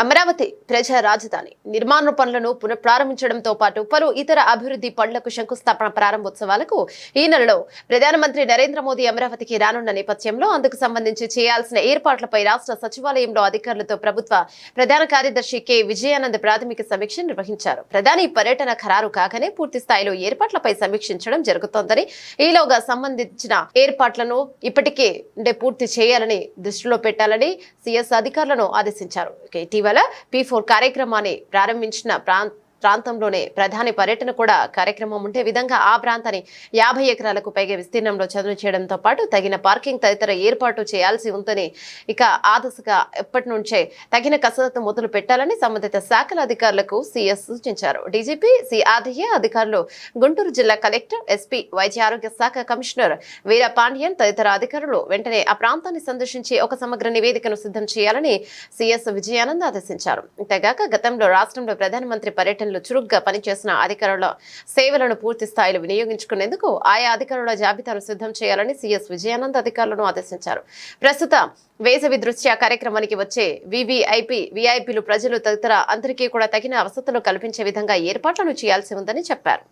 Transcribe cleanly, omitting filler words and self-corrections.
అమరావతి ప్రజా రాజధాని నిర్మాణ పనులను పునఃప్రారంభించడంతో పాటు పలు ఇతర అభివృద్ధి పనులకు శంకుస్థాపన ప్రారంభోత్సవాలకు ఈ నెలలో ప్రధానమంత్రి నరేంద్ర మోదీ అమరావతికి రానున్న నేపథ్యంలో అందుకు సంబంధించి చేయాల్సిన ఏర్పాట్లపై రాష్ట్ర సచివాలయంలో అధికారులతో ప్రభుత్వ ప్రధాన కార్యదర్శి కె విజయానంద్ ప్రాథమిక సమీక్ష నిర్వహించారు. ప్రధాని పర్యటన ఖరారు కాగానే పూర్తి స్థాయిలో ఏర్పాట్లపై సమీక్షించడం జరుగుతోందని, ఈలోగా సంబంధించిన ఏర్పాట్లను ఇప్పటికే పూర్తి చేయాలని దృష్టిలో పెట్టాలని సిఎస్ అధికారులను ఆదేశించారు. ఇటీవల P4 కార్యక్రమాన్ని ప్రారంభించిన ప్రాంతంలోనే ప్రధాని పర్యటన కూడా కార్యక్రమం ఉండే విధంగా ఆ ప్రాంతాన్ని 50 ఎకరాలకు పైగా విస్తీర్ణంలో చదును చేయడంతో పాటు తగిన పార్కింగ్ తదితర ఏర్పాటు చేయాల్సి ఉందని, ఇక ఆ దిశగా ఎప్పటి నుంచే తగిన కసరత్తు మొదలు పెట్టాలని సంబంధిత శాఖల అధికారులకు సీఎస్ సూచించారు. డీజీపీ సిఆర్డీఏ అధికారులు, గుంటూరు జిల్లా కలెక్టర్, ఎస్పీ, వైద్య ఆరోగ్య శాఖ కమిషనర్ వీర పాండ్యన్ తదితర అధికారులు వెంటనే ఆ ప్రాంతాన్ని సందర్శించి ఒక సమగ్ర నివేదికను సిద్ధం చేయాలని సీఎస్ విజయానంద్ ఆదేశించారు. ఇంతేగాక గతంలో రాష్ట్రంలో ప్రధానమంత్రి పర్యటన చురుగ్గా పనిచేసిన అధికారుల సేవలను పూర్తి స్థాయిలో వినియోగించుకునేందుకు ఆయా అధికారుల జాబితాను సిద్ధం చేయాలని సీఎస్ విజయానంద్ అధికారులను ఆదేశించారు. ప్రస్తుత వేసవి దృష్ట్యా కార్యక్రమానికి వచ్చే విఐపీలు, ప్రజలు తదితర అందరికీ కూడా తగిన వసతులు కల్పించే విధంగా ఏర్పాట్లను చేయాల్సి ఉందని చెప్పారు.